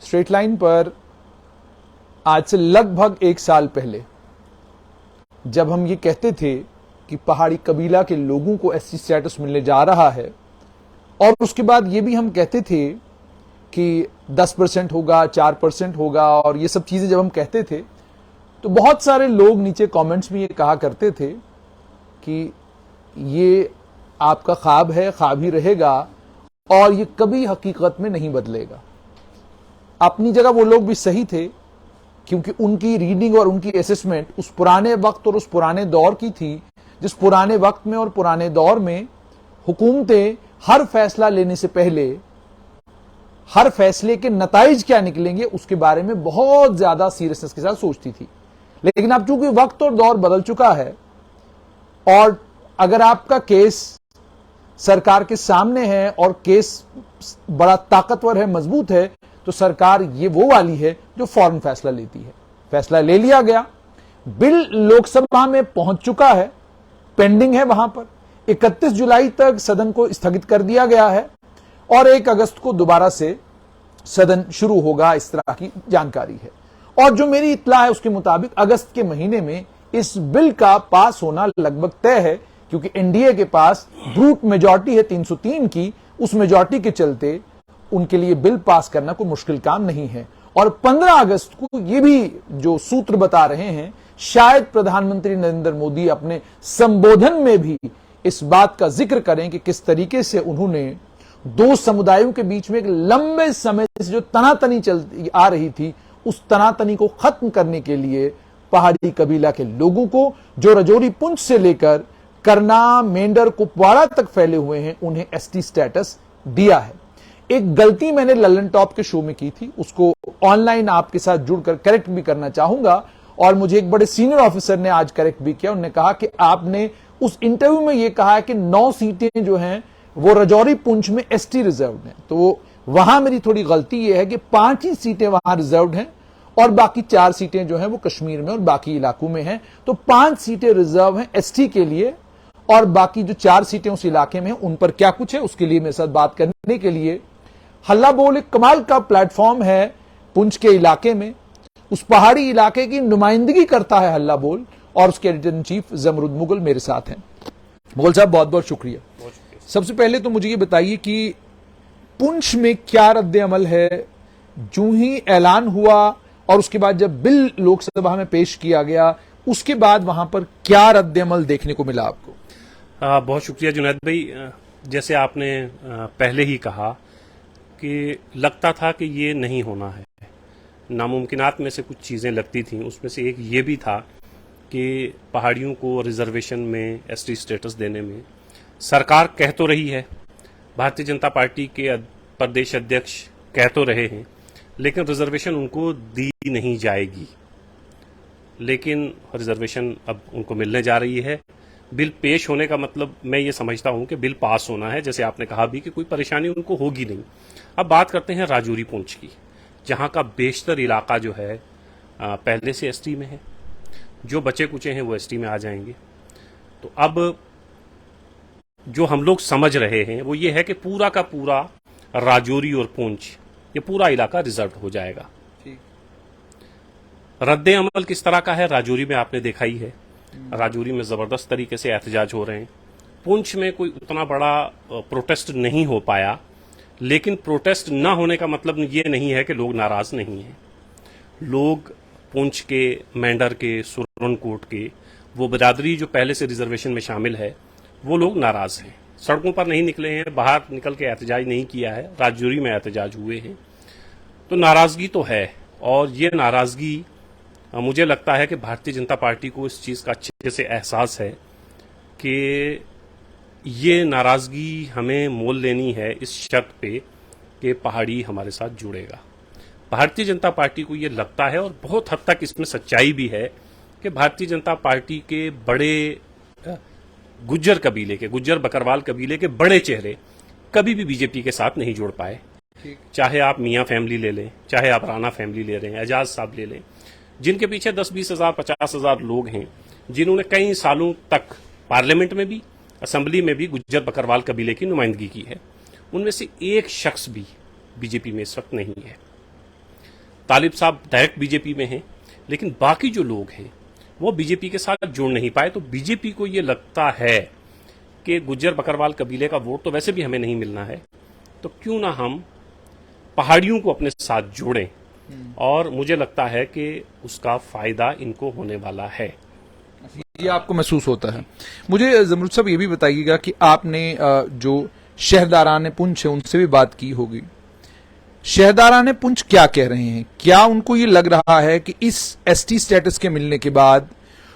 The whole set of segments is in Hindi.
स्ट्रेट लाइन पर आज से लगभग 1 साल पहले जब हम ये कहते थे कि पहाड़ी कबीला के लोगों को एसटी स्टेटस मिलने जा रहा है, और उसके बाद ये भी हम कहते थे कि 10% होगा, 4% होगा, और ये सब चीजें जब हम कहते थे तो बहुत सारे लोग नीचे कमेंट्स में ये कहा करते थे कि ये आपका ख्वाब है, ख्वाब ही रहेगा और ये कभी हकीकत में नहीं बदलेगा। अपनी जगह वो लोग भी सही थे, क्योंकि उनकी रीडिंग और उनकी असेसमेंट उस पुराने वक्त और उस पुराने दौर की थी, जिस पुराने वक्त में और पुराने दौर में हुकूमतें हर फैसला लेने से पहले हर फैसले के नताइज क्या निकलेंगे उसके बारे में बहुत ज्यादा सीरियसनेस के साथ सोचती थी। लेकिन अब चूंकि वक्त और दौर बदल चुका है और अगर आपका केस सरकार के सामने है और केस बड़ा ताकतवर है, मजबूत है, तो सरकार ये वो वाली है जो फौरन फैसला लेती है। फैसला ले लिया गया, बिल लोकसभा में पहुंच चुका है, पेंडिंग है वहां पर। 31 जुलाई तक सदन को स्थगित कर दिया गया है और 1 अगस्त को दोबारा से सदन शुरू होगा, इस तरह की जानकारी है। और जो मेरी इत्तला है उसके मुताबिक अगस्त के महीने में इस बिल का पास होना लगभग तय है, क्योंकि एनडीए के पास ब्रूट मेजॉरिटी है 303 की। उस मेजॉरिटी के चलते उनके लिए बिल पास करना कोई मुश्किल काम नहीं है। और 15 अगस्त को ये भी जो सूत्र बता रहे हैं, शायद प्रधानमंत्री नरेंद्र मोदी अपने संबोधन में भी इस बात का जिक्र करें कि किस तरीके से उन्होंने 2 समुदायों के बीच में एक लंबे समय से जो तनातनी चलती आ रही थी, उस तनातनी को खत्म करने के लिए पहाड़ी कबीला के लोगों को जो रजौरी पुंछ से लेकर करना, मेंढर, कुपवाड़ा तक फैले हुए हैं, उन्हें एसटी स्टेटस दिया है। एक गलती मैंने लल्लन टॉप के शो में की थी, उसको ऑनलाइन आपके साथ जुड़कर करेक्ट भी करना चाहूंगा, और मुझे एक बड़े सीनियर ऑफिसर ने आज करेक्ट भी किया। उन्होंने कहा कि आपने उस इंटरव्यू में यह कहा कि 9 सीटें जो हैं वो रजौरी पुंछ में एसटी रिजर्व्ड हैं। तो वहां मेरी थोड़ी गलती यह है कि 5 ही सीटें वहां रिजर्व्ड हैं और बाकी 4 सीटें जो हैं वो कश्मीर में और बाकी इलाकों में हैं। तो 5 सीटें रिजर्व हैं एसटी के लिए, और बाकी जो 4 सीटें उस इलाके में हैं उन पर क्या कुछ है उसके लिए मेरे साथ बात करने के लिए हल्ला बोल एक कमाल का प्लेटफॉर्म है पुंछ के इलाके में। उस पहाड़ी इलाके की नुमाइंदगी करता है हल्ला बोल, और उसके एडिटर इन चीफ जमरुद मुगल मेरे साथ हैं। मुगल साहब, बहुत बहुत शुक्रिया। सबसे पहले तो मुझे ये बताइए कि पुंछ में क्या रद्द अमल है, जो ही ऐलान हुआ और उसके बाद जब बिल लोकसभा में पेश किया गया उसके बाद वहां पर क्या रद्द अमल देखने को मिला आपको? बहुत शुक्रिया जुनैद भाई। जैसे आपने पहले ही कहा कि लगता था कि ये नहीं होना है, नामुमकिनात में से कुछ चीज़ें लगती थीं, उसमें से एक ये भी था कि पहाड़ियों को रिजर्वेशन में एसटी स्टेटस देने में सरकार कह तो रही है, भारतीय जनता पार्टी के प्रदेश अध्यक्ष कह तो रहे हैं, लेकिन रिजर्वेशन उनको दी नहीं जाएगी। लेकिन रिजर्वेशन अब उनको मिलने जा रही है। बिल पेश होने का मतलब मैं ये समझता हूं कि बिल पास होना है, जैसे आपने कहा भी कि कोई परेशानी उनको होगी नहीं। अब बात करते हैं राजौरी पुंछ की, जहां का बेशतर इलाका जो है पहले से एसटी में है, जो बचे कुचे हैं वो एसटी में आ जाएंगे। तो अब जो हम लोग समझ रहे हैं वो ये है कि पूरा का पूरा राजौरी और पुंछ ये पूरा इलाका रिजर्व हो जाएगा। रद्द अमल किस तरह का है राजौरी में आपने देखा ही है। राजौरी में जबरदस्त तरीके से एहतजाज हो रहे हैं। पुंछ में कोई उतना बड़ा प्रोटेस्ट नहीं हो पाया, लेकिन प्रोटेस्ट ना होने का मतलब ये नहीं है कि लोग नाराज नहीं हैं। लोग पुंछ के, मेंढर के, सुरनकोट के, वो बिरादरी जो पहले से रिजर्वेशन में शामिल है, वो लोग नाराज हैं। सड़कों पर नहीं निकले हैं, बाहर निकल के एहतजाज नहीं किया है, राजौरी में एहतजाज हुए हैं। तो नाराजगी तो है, और ये नाराजगी मुझे लगता है कि भारतीय जनता पार्टी को इस चीज़ का अच्छे से एहसास है कि ये नाराजगी हमें मोल लेनी है इस शर्त पे कि पहाड़ी हमारे साथ जुड़ेगा। भारतीय जनता पार्टी को ये लगता है, और बहुत हद तक इसमें सच्चाई भी है, कि भारतीय जनता पार्टी के बड़े गुज्जर कबीले के, गुज्जर बकरवाल कबीले के बड़े चेहरे कभी भी बीजेपी के साथ नहीं जुड़ पाए। चाहे आप मियाँ फैमिली ले लें, चाहे आप राणा फैमिली ले लें, एजाज साहब ले लें, जिनके पीछे 10-20 हज़ार 50 हज़ार लोग हैं, जिन्होंने कई सालों तक पार्लियामेंट में भी, असेंबली में भी गुज्जर बकरवाल कबीले की नुमाइंदगी की है, उनमें से एक शख्स भी बीजेपी में इस वक्त नहीं है। तालिब साहब डायरेक्ट बीजेपी में हैं, लेकिन बाकी जो लोग हैं वो बीजेपी के साथ जुड़ नहीं पाए। तो बीजेपी को ये लगता है कि गुज्जर बकरवाल कबीले का वोट तो वैसे भी हमें नहीं मिलना है, तो क्यों ना हम पहाड़ियों को अपने साथ जोड़ें, और मुझे लगता है कि उसका फायदा इनको होने वाला है। ये आपको महसूस होता है। मुझे जमरुद साहब ये भी बताइएगा कि आपने जो शहरदारान पुंछ है उनसे भी बात की होगी। शहरदारान पुंछ क्या कह रहे हैं? क्या उनको ये लग रहा है कि इस एसटी स्टेटस के मिलने के बाद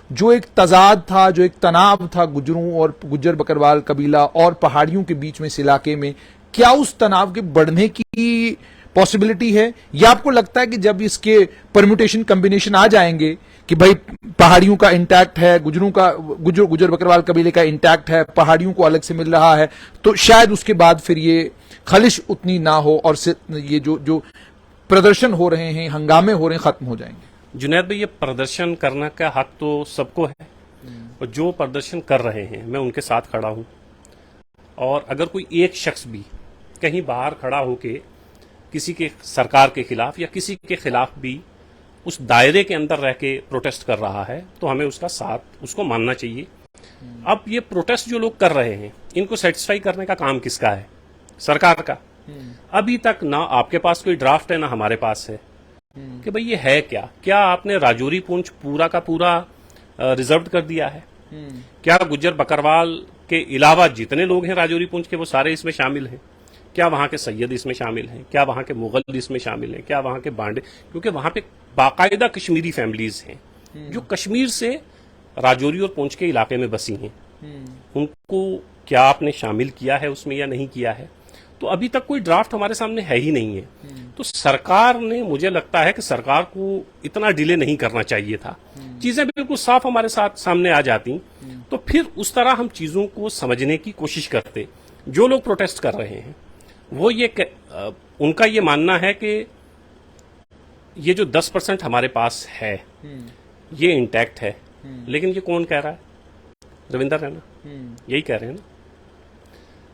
जो एक तजाद था, जो एक तनाव था गुजरों और गुज्जर बकरवाल कबीला और पहाड़ियों के बीच में इस इलाके में, क्या उस तनाव के बढ़ने की पॉसिबिलिटी है? या आपको लगता है कि जब इसके परम्यूटेशन कॉम्बिनेशन आ जाएंगे कि भाई पहाड़ियों का इंटैक्ट है, गुज्जर बकरवाल कबीले का इंटैक्ट है, पहाड़ियों को अलग से मिल रहा है, तो शायद उसके बाद फिर ये खलिश उतनी ना हो और ये जो प्रदर्शन हो रहे हैं, हंगामे हो रहे हैं, खत्म हो जाएंगे? जुनैद भाई, ये प्रदर्शन करने का हक तो सबको है, और जो प्रदर्शन कर रहे हैं मैं उनके साथ खड़ा हूं। और अगर कोई एक शख्स भी कहीं बाहर खड़ा होके किसी के सरकार के खिलाफ या किसी के खिलाफ भी उस दायरे के अंदर रह के प्रोटेस्ट कर रहा है, तो हमें उसका साथ उसको मानना चाहिए। अब ये प्रोटेस्ट जो लोग कर रहे हैं, इनको सेटिस्फाई करने का काम किसका है? सरकार का। अभी तक ना आपके पास कोई ड्राफ्ट है ना हमारे पास है कि भाई ये है क्या आपने राजौरी पुंछ पूरा का पूरा रिजर्व कर दिया है? क्या गुज्जर बकरवाल के अलावा जितने लोग हैं राजौरी पुंछ के वो सारे इसमें शामिल हैं? क्या वहां के सैयद इसमें शामिल हैं? क्या वहां के मुगल इसमें शामिल हैं? क्या वहां के बांडे? क्योंकि वहां पे बाकायदा कश्मीरी फैमिलीज हैं जो कश्मीर से राजौरी और पुंछ के इलाके में बसी हैं। उनको क्या आपने शामिल किया है उसमें या नहीं किया है? तो अभी तक कोई ड्राफ्ट हमारे सामने है ही नहीं है। तो सरकार ने, मुझे लगता है कि सरकार को इतना डिले नहीं करना चाहिए था। चीजें बिल्कुल साफ हमारे साथ सामने आ जाती तो फिर उस तरह हम चीजों को समझने की कोशिश करते। जो लोग प्रोटेस्ट कर रहे हैं वो उनका ये मानना है कि ये जो 10% हमारे पास है ये इंटैक्ट है, लेकिन ये कौन कह रहा है? रविंदर रैना यही कह रहे हैं ना,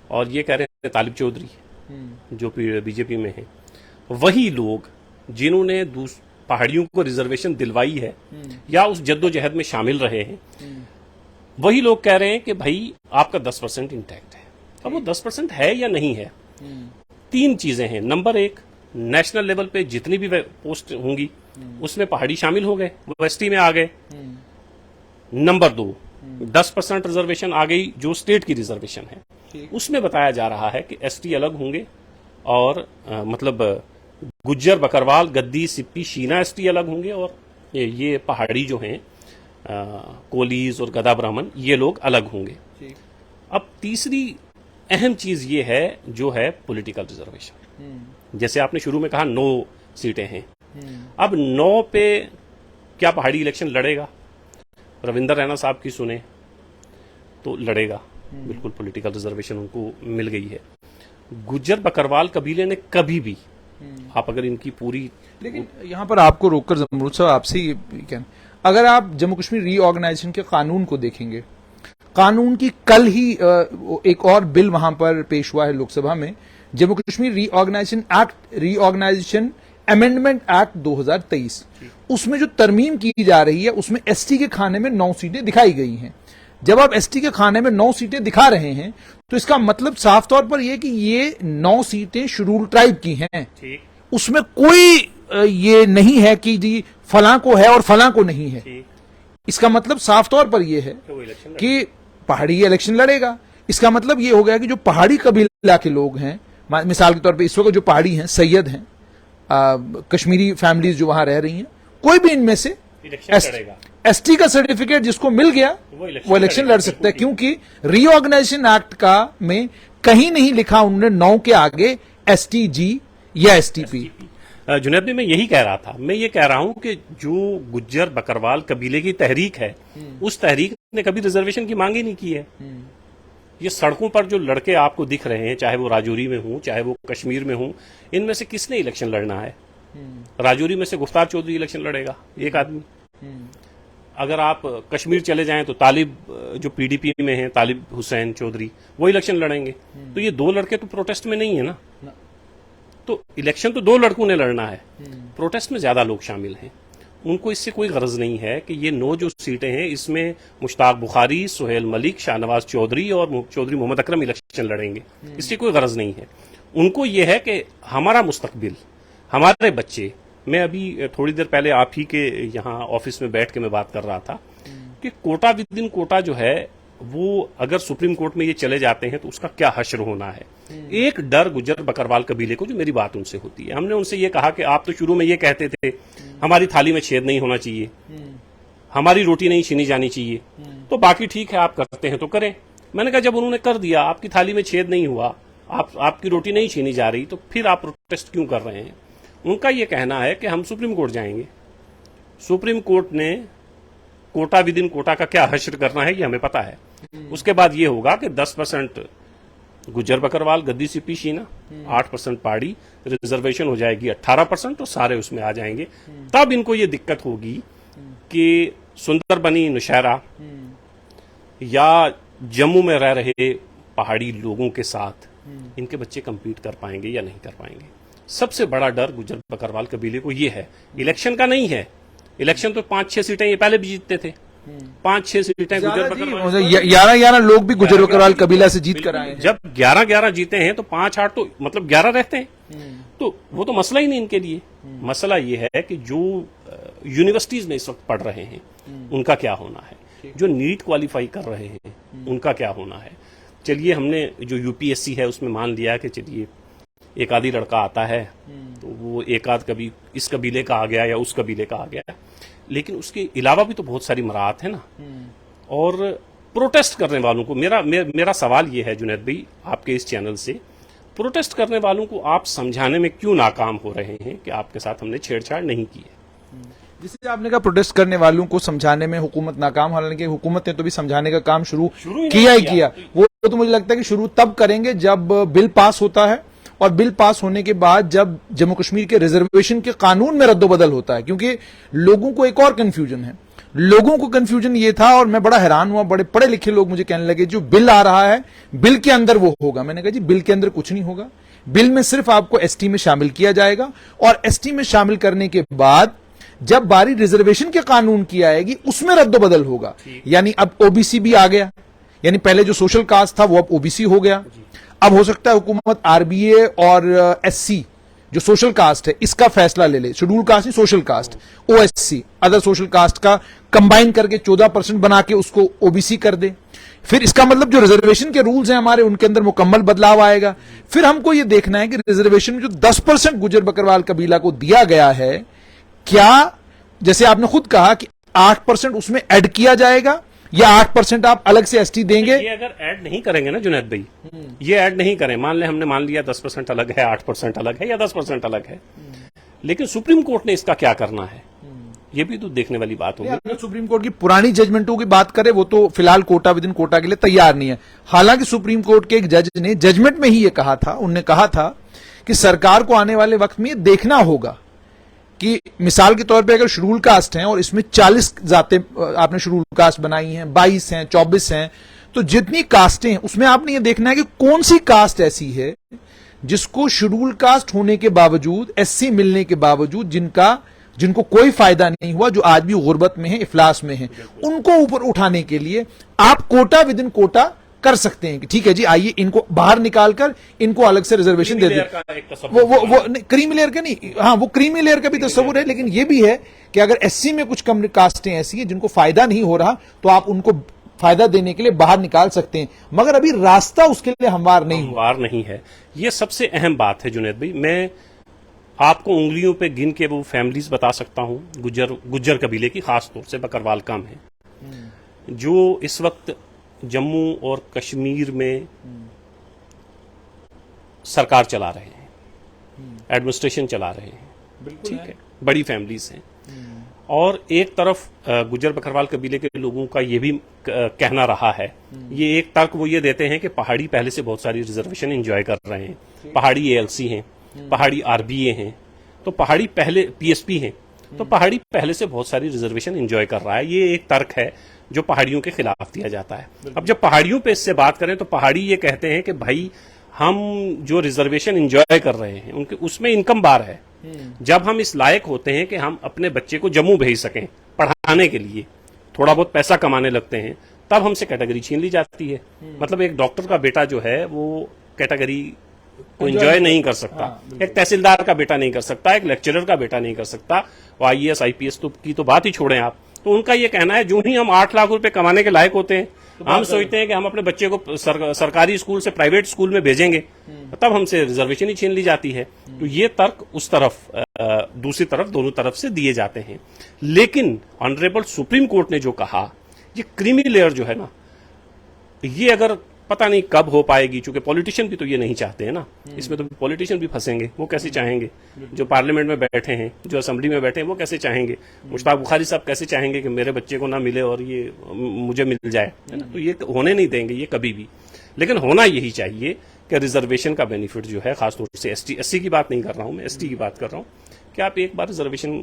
और ये कह रहे हैं तालिब चौधरी जो बीजेपी में है। वही लोग जिन्होंने पहाड़ियों को रिजर्वेशन दिलवाई है या उस जद्दोजहद में शामिल रहे हैं, वही लोग कह रहे हैं कि भाई आपका 10% इंटैक्ट है। अब वो 10% है या नहीं है, तीन चीजें हैं। नंबर एक, नेशनल लेवल पे जितनी भी पोस्ट होंगी उसमें पहाड़ी शामिल हो गए, वो एसटी में आ गए। नंबर दो, 10% रिजर्वेशन आ गई जो स्टेट की रिजर्वेशन है, उसमें बताया जा रहा है कि एसटी अलग होंगे और मतलब गुज्जर बकरवाल गद्दी सिप्पी शीना एसटी अलग होंगे, और ये पहाड़ी जो हैं कोलीज और गदा ब्राह्मण ये लोग अलग होंगे। अब तीसरी अहम चीज ये है जो है पॉलिटिकल रिजर्वेशन। जैसे आपने शुरू में कहा 9 सीटें हैं, अब 9 पे क्या पहाड़ी इलेक्शन लड़ेगा? रविंदर रैना साहब की सुने तो लड़ेगा, बिल्कुल पॉलिटिकल रिजर्वेशन उनको मिल गई है। गुज्जर बकरवाल कबीले ने कभी भी, आप अगर इनकी पूरी, लेकिन यहां पर आपको रोककर जमरूद साहब आपसे ये कहना, अगर आप जम्मू कश्मीर रीऑर्गेनाइजेशन के कानून को देखेंगे, कानून की कल ही एक और बिल वहां पर पेश हुआ है लोकसभा में, Jammu Kashmir reorganisation amendment act 2023। उसमें जो तरमीम की जा रही है उसमें एसटी के खाने में 9 सीटें दिखाई गई हैं। जब आप एसटी के खाने में 9 सीटें दिखा रहे हैं तो इसका मतलब साफ तौर पर यह कि ये 9 सीटें शेड्यूल ट्राइब की हैं। उसमें कोई ये नहीं है कि जी फलां को है और फलां को नहीं है। इसका मतलब साफ तौर पर यह है कि पहाड़ी इलेक्शन लड़ेगा। इसका मतलब ये हो गया कि जो पहाड़ी कबीला के लोग हैं, मिसाल के तौर पे इस वक्त जो पहाड़ी हैं, सैयद हैं, कश्मीरी फैमिलीज जो वहां रह रही हैं, कोई भी इनमें से एसटी का सर्टिफिकेट जिसको मिल गया वो इलेक्शन लड़ सकता है, क्योंकि रीऑर्गेनाइजेशन एक्ट का में कहीं नहीं लिखा उन्होंने 9 के आगे एसटीजी या एसटीपी। जुनैद भाई, मैं यही कह रहा था। मैं ये कह रहा हूं कि जो गुज्जर बकरवाल कबीले की तहरीक है, उस तहरीक ने कभी रिजर्वेशन की मांग ही नहीं की है। ये सड़कों पर जो लड़के आपको दिख रहे हैं, चाहे वो राजौरी में हों चाहे वो कश्मीर में हों, इनमें से किसने इलेक्शन लड़ना है? राजौरी में से गुफ्तार चौधरी इलेक्शन लड़ेगा, एक आदमी। अगर आप कश्मीर चले जाएं तो तालिब जो पीडीपी में हैं, तालिब हुसैन चौधरी, वो इलेक्शन लड़ेंगे। तो ये 2 लड़के तो प्रोटेस्ट में नहीं है ना। तो इलेक्शन तो 2 लड़कों ने लड़ना है, प्रोटेस्ट में ज्यादा लोग शामिल हैं। उनको इससे कोई गरज नहीं है कि ये 9 जो सीटें हैं इसमें मुश्ताक बुखारी, सुहेल मलिक, शाहनवाज चौधरी और चौधरी मोहम्मद अकरम इलेक्शन लड़ेंगे। इससे कोई गरज नहीं है। उनको ये है कि हमारा मुस्तकबिल, हमारे बच्चे। मैं अभी थोड़ी देर पहले आप ही के यहाँ ऑफिस में बैठ के मैं बात कर रहा था कि कोटा विद इन कोटा जो है वो अगर सुप्रीम कोर्ट में ये चले जाते हैं तो उसका क्या हश्र होना है। एक डर गुज्जर बकरवाल कबीले को, जो मेरी बात उनसे होती है, हमने उनसे ये कहा कि आप तो शुरू में ये कहते थे हमारी थाली में छेद नहीं होना चाहिए, हमारी रोटी नहीं छीनी जानी चाहिए, तो बाकी ठीक है आप करते हैं तो करें। मैंने कहा जब उन्होंने कर दिया, आपकी थाली में छेद नहीं हुआ, आपकी रोटी नहीं छीनी जा रही, तो फिर आप प्रोटेस्ट क्यों कर रहे हैं। उनका यह कहना है कि हम सुप्रीम कोर्ट जाएंगे, सुप्रीम कोर्ट ने कोटा विद इन कोटा का क्या हश्र करना है ये हमें पता है। उसके बाद ये होगा कि 10% गुज्जर बकरवाल, गद्दी सिपी शीना, 8% पहाड़ी, रिजर्वेशन हो जाएगी 18%, तो सारे उसमें आ जाएंगे। तब इनको ये दिक्कत होगी कि सुंदरबनी, नौशहरा या जम्मू में रह रहे पहाड़ी लोगों के साथ इनके बच्चे compete कर पाएंगे या नहीं कर पाएंगे। सबसे बड़ा डर गुज्जर बकरवाल कबीले को ये है, इलेक्शन का नहीं है। इलेक्शन तो 5-6 सीटें ये पहले भी जीतते थे, 5-6 सीटें गुज्जर बकरवाल, 11 लोग भी गुज्जर बकरवाल कबीला से जीत कर आए हैं। जब 11 जीते हैं तो 5-8 तो मतलब 11 रहते हैं, तो वो तो मसला ही नहीं इनके लिए। मसला ये है कि जो यूनिवर्सिटीज में इस वक्त पढ़ रहे हैं उनका क्या होना है, जो नीट क्वालिफाई कर रहे हैं उनका क्या होना है। चलिए हमने जो यूपीएससी है उसमें मान लिया कि चलिए एक आधी लड़का आता है तो वो एक आध कभी इस कबीले का आ गया या उस कबीले का आ गया, लेकिन उसके अलावा भी तो बहुत सारी मराहत है ना। और प्रोटेस्ट करने वालों को मेरा सवाल ये है जुनैद भाई आपके इस चैनल से, प्रोटेस्ट करने वालों को आप समझाने में क्यों नाकाम हो रहे हैं कि आपके साथ हमने छेड़छाड़ नहीं की है। जिससे आपने कहा प्रोटेस्ट करने वालों को समझाने में हुकूमत नाकाम, हालांकि हुकूमत ने तो भी समझाने का काम शुरू किया ही किया। वो तो मुझे लगता है कि शुरू तब करेंगे जब बिल पास होता है, और बिल पास होने के बाद जब जम्मू कश्मीर के रिजर्वेशन के कानून में रद्दोबदल होता है। क्योंकि लोगों को एक और कंफ्यूजन है, लोगों को कंफ्यूजन ये था, और मैं बड़ा हैरान हुआ, बड़े पढ़े लिखे लोग मुझे कहने लगे जो बिल आ रहा है बिल के अंदर वो होगा। मैंने कहा जी बिल के अंदर कुछ नहीं होगा, बिल में सिर्फ आपको एसटी में शामिल किया जाएगा, और एसटी में शामिल करने के बाद जब बारी रिजर्वेशन के कानून की आएगी उसमें रद्दोबदल होगा। यानी अब ओबीसी भी आ गया, यानी पहले जो सोशल कास्ट था वो अब ओबीसी हो गया। अब हो सकता है हुकूमत आरबीए और एससी जो सोशल कास्ट है इसका फैसला ले ले, शेड्यूल कास्ट नहीं social caste, OSC other social caste का कंबाइन करके 14% बना के उसको ओबीसी कर दे। फिर इसका मतलब जो रिजर्वेशन के रूल्स हैं हमारे उनके अंदर मुकम्मल बदलाव आएगा। फिर हमको यह देखना है कि रिजर्वेशन में जो 10% गुज्जर बकरवाल कबीला को दिया गया है, क्या जैसे आपने खुद कहा कि 8% उसमें ऐड किया जाएगा या 8% आप अलग से एसटी देंगे। ये अगर ऐड नहीं करेंगे ना जुनैद भाई, ये ऐड नहीं करें, मान ले हमने मान लिया 10% अलग है, 8% अलग है या 10% अलग है, लेकिन सुप्रीम कोर्ट ने इसका क्या करना है ये भी तो देखने वाली बात होगी। अगर सुप्रीम कोर्ट की पुरानी जजमेंटों की बात करें, वो तो फिलहाल कोटा विद इन कोटा के लिए तैयार नहीं है। हालांकि सुप्रीम कोर्ट के एक जज ने जजमेंट में ही ये कहा था, उन्होंने कहा था कि सरकार को आने वाले वक्त में देखना होगा कि मिसाल के तौर पे अगर शेड्यूल कास्ट हैं और इसमें 40 जातें आपने शेड्यूल कास्ट बनाई हैं, 22 हैं, 24 हैं, तो जितनी कास्टें हैं उसमें आपने ये देखना है कि कौन सी कास्ट ऐसी है जिसको शेड्यूल कास्ट होने के बावजूद, एससी मिलने के बावजूद जिनको कोई फायदा नहीं हुआ, जो आज भी गुर्बत में है, इफलास में है, उनको ऊपर उठाने के लिए आप कोटा विद इन कोटा कर सकते हैं कि ठीक है जी आइए इनको बाहर निकालकर इनको अलग से रिजर्वेशन दे दें। वो क्रीमी लेयर का नहीं, हाँ वो क्रीमी लेयर का भी तस्वुर है, लेकिन ये भी है कि अगर एससी में कुछ कम कास्टें ऐसी हैं जिनको फायदा नहीं हो रहा तो आप उनको फायदा देने के लिए बाहर निकाल सकते हैं, मगर अभी रास्ता उसके लिए हमवार नहीं है। ये सबसे अहम बात है जुनैद भाई। मैं आपको उंगलियों पे गिन के वो फैमिलीज बता सकता हूं गुज्जर कबीले की, खास तौर से बकरवाल कम है, जो इस वक्त जम्मू और कश्मीर में सरकार चला रहे हैं, एडमिनिस्ट्रेशन चला रहे हैं, ठीक है, बड़ी फैमिलीज हैं। और एक तरफ गुज्जर बकरवाल कबीले के लोगों का ये भी कहना रहा है, ये एक तर्क वो ये देते हैं कि पहाड़ी पहले से बहुत सारी रिजर्वेशन एंजॉय कर रहे हैं, पहाड़ी एएलसी हैं, पहाड़ी आरबीए हैं, तो पहाड़ी पहले पीएसपी हैं, तो पहाड़ी पहले से बहुत सारी रिजर्वेशन एंजॉय कर रहा है। ये एक तर्क है जो पहाड़ियों के खिलाफ दिया जाता है। अब जब पहाड़ियों पे इससे बात करें तो पहाड़ी ये कहते हैं कि भाई हम जो रिजर्वेशन एंजॉय कर रहे हैं उनके उसमें इनकम बार है। जब हम इस लायक होते हैं कि हम अपने बच्चे को जम्मू भेज सकें पढ़ाने के लिए, थोड़ा बहुत पैसा कमाने लगते हैं, तब हमसे कैटेगरी छीन ली जाती है। मतलब एक डॉक्टर का बेटा जो है वो कैटेगरी को एंजॉय नहीं कर सकता, एक तहसीलदार का बेटा नहीं कर सकता, एक लेक्चरर का बेटा नहीं कर सकता, और आईएएस आईपीएस की तो बात ही छोड़ें आप। तो उनका ये कहना है जो ही हम 8 लाख रुपए कमाने के लायक होते हैं, हम सोचते हैं कि हम अपने बच्चे को सरकारी स्कूल से प्राइवेट स्कूल में भेजेंगे, तब हमसे रिजर्वेशन ही छीन ली जाती है। तो ये तर्क उस तरफ दूसरी तरफ दोनों तरफ से दिए जाते हैं। लेकिन ऑनरेबल सुप्रीम कोर्ट ने जो कहा, ये क्रीमी लेयर जो है ना, ये अगर पता नहीं कब हो पाएगी, क्योंकि पॉलिटिशियन भी तो ये नहीं चाहते हैं ना, इसमें तो पॉलिटिशियन भी फंसेंगे। वो कैसे चाहेंगे, जो पार्लियामेंट में बैठे हैं, जो असेंबली में बैठे हैं, वो कैसे चाहेंगे, मुश्ताक बुखारी साहब कैसे चाहेंगे कि मेरे बच्चे को ना मिले और ये मुझे मिल जाए, है ना। तो ये होने नहीं देंगे ये कभी भी। लेकिन होना यही चाहिए कि रिजर्वेशन का बेनिफिट जो है, खासतौर से एससी की बात नहीं कर रहा हूं मैं, एसटी की बात कर रहा हूं, कि आप एक बार रिजर्वेशन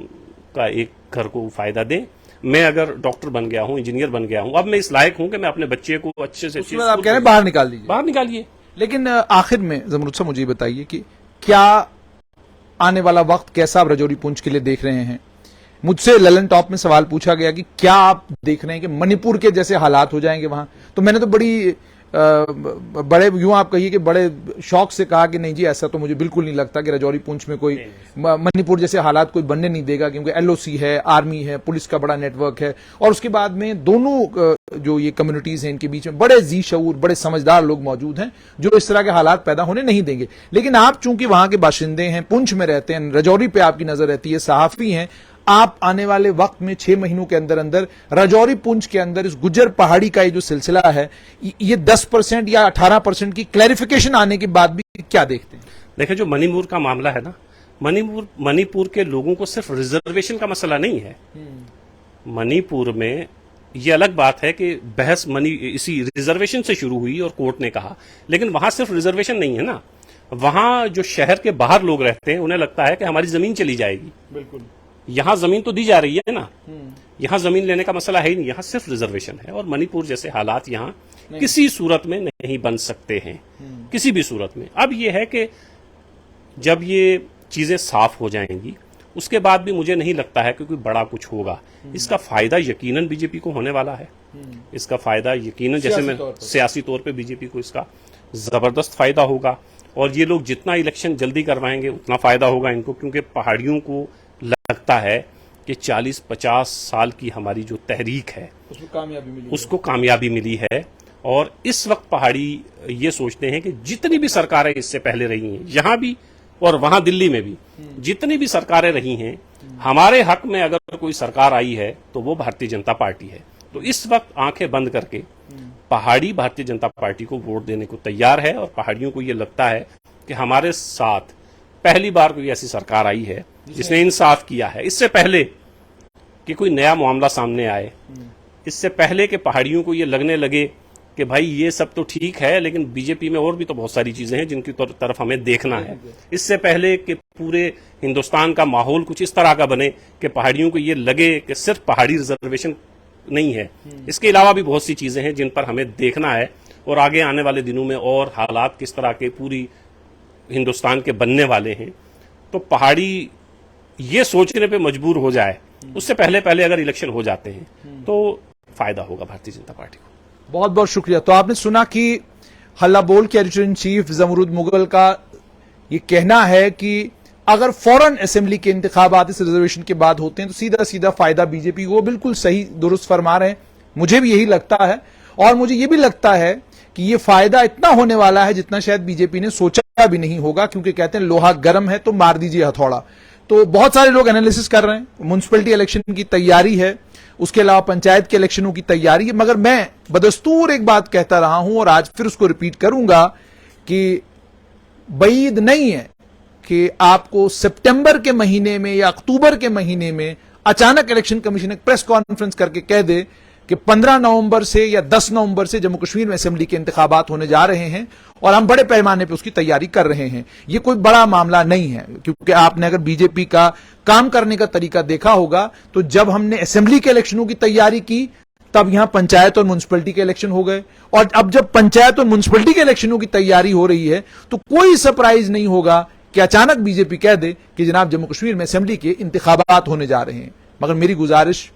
का एक घर को फायदा दें। मैं अगर डॉक्टर बन गया हूं, इंजीनियर बन गया हूं, अब मैं इस लायक हूं कि मैं अपने बच्चे को अच्छे से उसके बाद आप कह रहे हैं बाहर निकाल दीजिए, बाहर निकालिए। लेकिन आखिर में जमरूद साहब मुझे ये बताइए कि क्या आने वाला वक्त कैसा आप राजौरी पुंछ के लिए देख रहे हैं? मुझसे ललन टॉप में सवाल पूछा गया कि क्या आप देख रहे हैं कि मणिपुर के जैसे हालात हो जाएंगे वहां? तो मैंने तो बड़े यूं आप कहिए कि बड़े शौक से कहा कि नहीं जी, ऐसा तो मुझे बिल्कुल नहीं लगता कि राजौरी पुंछ में कोई मणिपुर जैसे हालात कोई बनने नहीं देगा, क्योंकि एलओसी है, आर्मी है, पुलिस का बड़ा नेटवर्क है, और उसके बाद में दोनों जो ये कम्युनिटीज हैं इनके बीच में बड़े जी शऊर, बड़े समझदार लोग मौजूद हैं जो इस तरह के हालात पैदा होने नहीं देंगे। लेकिन आप चूंकि वहां के बाशिंदे हैं, पुंछ में रहते हैं, राजौरी पे आपकी नजर रहती है, सहाफी हैं, आप आने वाले वक्त में 6 महीनों के अंदर अंदर राजौरी पुंछ के अंदर इस गुज्जर पहाड़ी का ये जो सिलसिला है, ये 10% या 18% की क्लैरिफिकेशन आने के बाद भी क्या देखते हैं? देखिए, जो मणिपुर का मामला है ना, मणिपुर के लोगों को सिर्फ रिजर्वेशन का मसला नहीं है। मणिपुर में ये अलग बात है कि बहस इसी रिजर्वेशन से शुरू हुई और कोर्ट ने कहा, लेकिन वहां सिर्फ रिजर्वेशन नहीं है ना, वहां जो शहर के बाहर लोग रहते हैं उन्हें लगता है कि हमारी जमीन चली जाएगी। बिल्कुल, यहां जमीन तो दी जा रही है ना, यहां जमीन लेने का मसला है ही नहीं, यहां सिर्फ रिजर्वेशन है। और मणिपुर जैसे हालात यहां किसी सूरत में नहीं बन सकते हैं, किसी भी सूरत में। अब यह है कि जब ये चीजें साफ हो जाएंगी उसके बाद भी मुझे नहीं लगता है कि कोई बड़ा कुछ होगा। इसका फायदा यकीनन बीजेपी को होने वाला है, इसका फायदा यकीनन, जैसे मैं सियासी तौर पे बीजेपी को इसका जबरदस्त फायदा होगा। और ये लोग जितना इलेक्शन जल्दी करवाएंगे उतना फायदा होगा इनको, क्योंकि पहाड़ियों को लगता है कि 40-50 साल की हमारी जो तहरीक है उसको कामयाबी मिली है। और इस वक्त पहाड़ी ये सोचते हैं कि जितनी भी सरकारें इससे पहले रही हैं, यहां भी और वहां दिल्ली में भी जितनी भी सरकारें रही हैं, हमारे हक में अगर कोई सरकार आई है तो वो भारतीय जनता पार्टी है। तो इस वक्त आंखें बंद करके पहाड़ी भारतीय जनता पार्टी को वोट देने को तैयार है। और पहाड़ियों को ये लगता है कि हमारे साथ पहली बार कोई ऐसी सरकार आई है जिसने इंसाफ किया है। इससे पहले कि कोई नया मामला सामने आए, इससे पहले कि पहाड़ियों को ये लगने लगे कि भाई ये सब तो ठीक है लेकिन बीजेपी में और भी तो बहुत सारी चीजें हैं जिनकी तरफ हमें देखना है, इससे पहले कि पूरे हिंदुस्तान का माहौल कुछ इस तरह का बने कि पहाड़ियों को ये लगे कि सिर्फ पहाड़ी रिजर्वेशन नहीं है, इसके अलावा भी बहुत सी चीजें हैं जिन पर हमें देखना है। और आगे आने वाले दिनों में और हालात किस तरह के पूरी हिंदुस्तान के बनने वाले हैं, तो पहाड़ी ये सोचने पे मजबूर हो जाए उससे पहले अगर इलेक्शन हो जाते हैं तो फायदा होगा भारतीय जनता पार्टी को। बहुत बहुत शुक्रिया। तो आपने सुना कि हल्ला बोल के editor in chief Jamrud Mughal का ये कहना है कि अगर फौरन असेंबली के इंतखाबात इस रिजर्वेशन के बाद होते हैं तो सीधा सीधा फायदा बीजेपी को। बिल्कुल सही, दुरुस्त फरमा रहे हैं, मुझे भी यही लगता है। और मुझे ये भी लगता है कि ये फायदा इतना होने वाला है जितना शायद बीजेपी ने सोचा भी नहीं होगा, क्योंकि कहते हैं लोहा गर्म है तो मार दीजिए हथौड़ा। तो बहुत सारे लोग एनालिसिस कर रहे हैं, म्युनिसिपैलिटी इलेक्शन की तैयारी है, उसके अलावा पंचायत के इलेक्शनों की तैयारी है। मगर मैं बदस्तूर एक बात कहता रहा हूं और आज फिर उसको रिपीट करूंगा कि बईद नहीं है कि आपको सितंबर के महीने में या अक्टूबर के महीने में अचानक इलेक्शन कमीशन एक प्रेस कॉन्फ्रेंस करके कह दे कि 15 नवंबर से या 10 नवंबर से जम्मू कश्मीर में असेंबली के इंतखाबात होने जा रहे हैं और हम बड़े पैमाने पर उसकी तैयारी कर रहे हैं। ये कोई बड़ा मामला नहीं है, क्योंकि आपने अगर बीजेपी का काम करने का तरीका देखा होगा तो जब हमने असेंबली के इलेक्शनों की तैयारी की तब यहां पंचायत और म्युनिसिपैलिटी के इलेक्शन हो गए, और अब जब पंचायत और म्युनिसिपैलिटी के इलेक्शनों की तैयारी हो रही है तो कोई सरप्राइज नहीं होगा कि अचानक बीजेपी कह दे कि जनाब जम्मू कश्मीर में असेंबली के इंतखाबात होने जा रहे हैं। मगर मेरी गुजारिश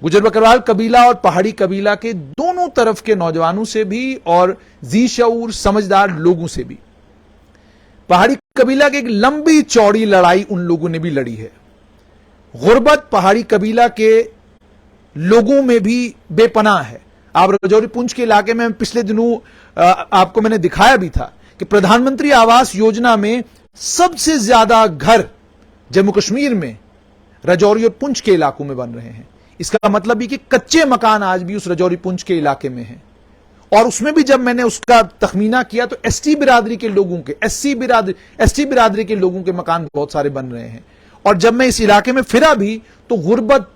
गुजर बकरवाल कबीला और पहाड़ी कबीला के दोनों तरफ के नौजवानों से भी और जी शऊर समझदार लोगों से भी, पहाड़ी कबीला की एक लंबी चौड़ी लड़ाई उन लोगों ने भी लड़ी है। गुर्बत पहाड़ी कबीला के लोगों में भी बेपनाह है। आप राजौरी पुंछ के इलाके में पिछले दिनों आपको मैंने दिखाया भी था कि प्रधानमंत्री आवास योजना में सबसे ज्यादा घर जम्मू कश्मीर में राजौरी और पुंछ के इलाकों में बन रहे हैं। इसका मतलब ये कि कच्चे मकान आज भी उस राजौरी पुंछ के इलाके में हैं। और उसमें भी जब मैंने उसका तखमीना किया तो एसटी बिरादरी के लोगों के एसटी बिरादरी के लोगों के मकान बहुत सारे बन रहे हैं। और जब मैं इस इलाके में फिरा भी तो गुर्बत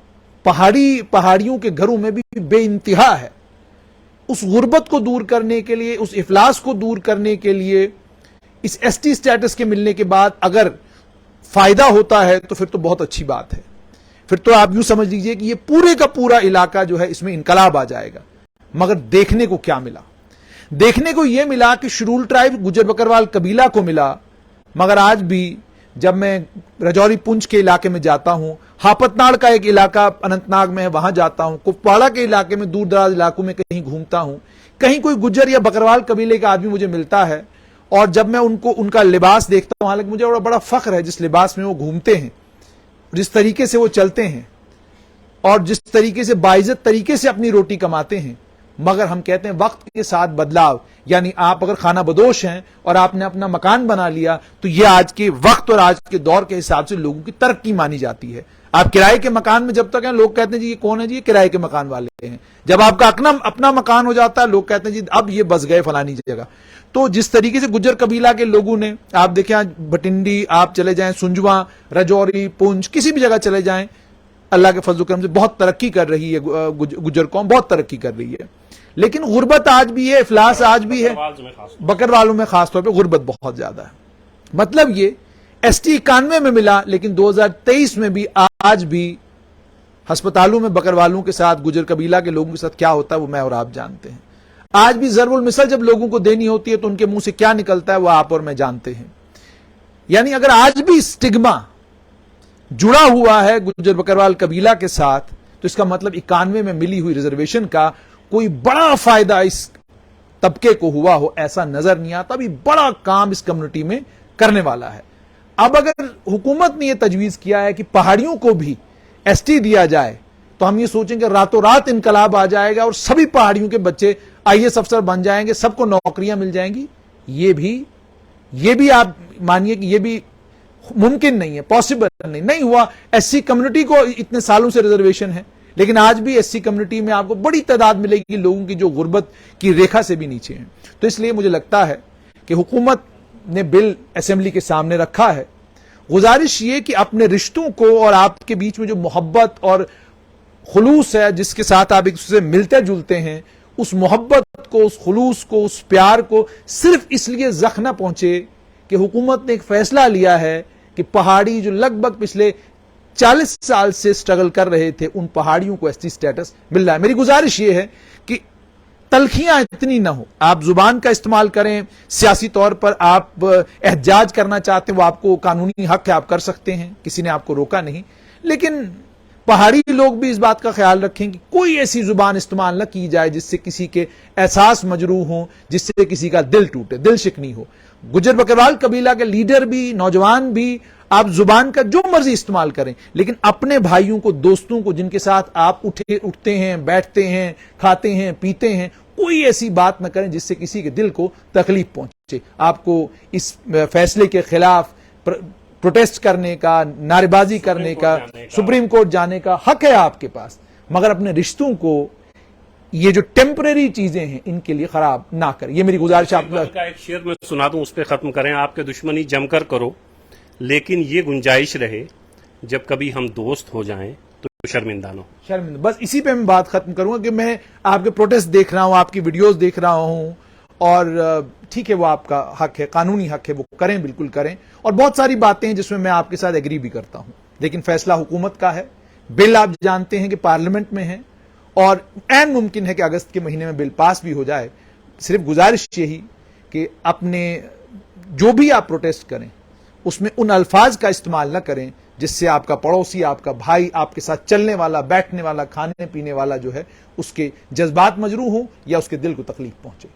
पहाड़ियों के घरों में भी बेइंतहा है। उस गुर्बत को दूर करने के लिए, उस इफलास को दूर करने के लिए, इस एसटी स्टेटस के मिलने के बाद अगर फायदा होता है तो फिर तो बहुत अच्छी बात है। फिर तो आप यूं समझ लीजिए कि ये पूरे का पूरा इलाका जो है इसमें इनकलाब आ जाएगा। मगर देखने को क्या मिला? देखने को यह मिला कि शेड्यूल ट्राइब गुजर बकरवाल कबीला को मिला। मगर आज भी जब मैं राजौरी पुंछ के इलाके में जाता हूं, हापतनाड़ का एक इलाका अनंतनाग में है, वहां जाता हूं, कुपवाड़ा के इलाके में, दूर दराज इलाकों में कहीं घूमता हूं, कहीं कोई गुजर या बकरवाल कबीले का आदमी मुझे मिलता है और जब मैं उनका लिबास देखता हूं, हालांकि मुझे बड़ा फख्र है जिस लिबास में वो घूमते हैं, जिस तरीके से वो चलते हैं और जिस तरीके से बाइज्जत तरीके से अपनी रोटी कमाते हैं। मगर हम कहते हैं वक्त के साथ बदलाव, यानी आप अगर खाना बदोश हैं और आपने अपना मकान बना लिया तो यह आज के वक्त और आज के दौर के हिसाब से लोगों की तरक्की मानी जाती है। आप किराए के मकान में जब तक हैं लोग कहते हैं जी ये कौन है जी, ये किराए के मकान वाले हैं। जब आपका अपना मकान हो जाता है लोग कहते हैं जी अब ये बस गए फलानी जगह। तो जिस तरीके से गुज्जर कबीला के लोगों ने, आप देखें आज भटिंडी आप चले जाएं, सुंजवा, राजौरी, पुंछ, किसी भी जगह चले जाएं, अल्लाह के फजल करम से बहुत तरक्की कर रही है। गुज्जर कौम बहुत तरक्की कर रही है। लेकिन गुर्बत आज भी है, इफलास आज भी है। बकरवालों में खासतौर पर गुर्बत बहुत ज्यादा है। मतलब ये एसटी 91 में मिला, लेकिन 2023 में भी आज भी अस्पतालों में बकरवालों के साथ, गुजर कबीला के लोगों के साथ क्या होता है वो मैं और आप जानते हैं। आज भी ज़रबुल मिसल जब लोगों को देनी होती है तो उनके मुंह से क्या निकलता है वो आप और मैं जानते हैं। यानी अगर आज भी स्टिग्मा जुड़ा हुआ है गुजर बकरवाल कबीला के साथ तो इसका मतलब 91 में मिली हुई रिजर्वेशन का कोई बड़ा फायदा इस तबके को हुआ हो ऐसा नजर नहीं आता। अभी बड़ा काम इस कम्युनिटी में करने वाला है। अब अगर हुकूमत ने यह तजवीज किया है कि पहाड़ियों को भी एसटी दिया जाए तो हम ये सोचेंगे रातों रात इनकलाब आ जाएगा और सभी पहाड़ियों के बच्चे आईएएस अफसर बन जाएंगे, सबको नौकरियां मिल जाएंगी। ये भी आप मानिए कि ये भी मुमकिन नहीं है, पॉसिबल नहीं हुआ। एससी कम्युनिटी को इतने सालों से रिजर्वेशन है, लेकिन आज भी एससी कम्युनिटी में आपको बड़ी तादाद मिलेगी लोगों की जो गुर्बत की रेखा से भी नीचे हैं। तो इसलिए मुझे लगता है कि हुकूमत ने बिल असेंबली के सामने रखा है। गुजारिश ये कि अपने रिश्तों को और आपके बीच में जो मोहब्बत और खुलूस है जिसके साथ आप एक दूसरे से मिलते जुलते हैं, उस मोहब्बत को, उस खुलूस को, उस प्यार को सिर्फ इसलिए जख्म न पहुंचे कि हुकूमत ने एक फैसला लिया है कि पहाड़ी जो लगभग पिछले 40 साल से स्ट्रगल कर रहे थे उन पहाड़ियों को एसटी स्टेटस मिल रहा है। मेरी गुजारिश यह है कि तलखियां इतनी ना हो, आप जुबान का इस्तेमाल करें। सियासी तौर पर आप एहतजाज करना चाहते हैं वो आपको कानूनी हक है, आप कर सकते हैं, किसी ने आपको रोका नहीं। लेकिन पहाड़ी लोग भी इस बात का ख्याल रखें कि कोई ऐसी जुबान इस्तेमाल न की जाए जिससे किसी के एहसास मजरूह हो, जिससे किसी का दिल टूटे, दिल शिकनी हो। गुजर बकरवाल कबीला के लीडर भी, नौजवान भी, आप जुबान का जो मर्जी इस्तेमाल करें, लेकिन अपने भाइयों को, दोस्तों को जिनके साथ आप उठते हैं, बैठते हैं, खाते हैं, पीते हैं, कोई ऐसी बात न करें जिससे किसी के दिल को तकलीफ पहुंचे। आपको इस फैसले के खिलाफ प्रोटेस्ट करने का, नारेबाजी करने का, सुप्रीम कोर्ट जाने का हक है आपके पास, मगर अपने रिश्तों को, ये जो टेम्परेरी चीजें हैं इनके लिए खराब ना करें। ये मेरी गुजारिश आपका एक शेर में सुना दूं, उस पर खत्म करें। आपके दुश्मनी जमकर करो, लेकिन ये गुंजाइश रहे जब कभी हम दोस्त हो जाएं तो शर्मिंदा न हो। शर्मिंदा, बस इसी पे मैं बात खत्म करूंगा कि मैं आपके प्रोटेस्ट देख रहा हूं, आपकी वीडियोस देख रहा हूं, और ठीक है वो आपका हक है, कानूनी हक है, वो करें, बिल्कुल करें। और बहुत सारी बातें हैं जिसमें मैं आपके साथ एग्री भी करता हूं, लेकिन फैसला हुकूमत का है। बिल आप जानते हैं कि पार्लियामेंट में है और ऐन मुमकिन है कि अगस्त के महीने में बिल पास भी हो जाए। सिर्फ गुजारिश यही कि अपने जो भी आप प्रोटेस्ट करें उसमें उन अल्फाज का इस्तेमाल न करें जिससे आपका पड़ोसी, आपका भाई, आपके साथ चलने वाला, बैठने वाला, खाने पीने वाला जो है उसके जज्बात मजरूह हो या उसके दिल को तकलीफ पहुंचे।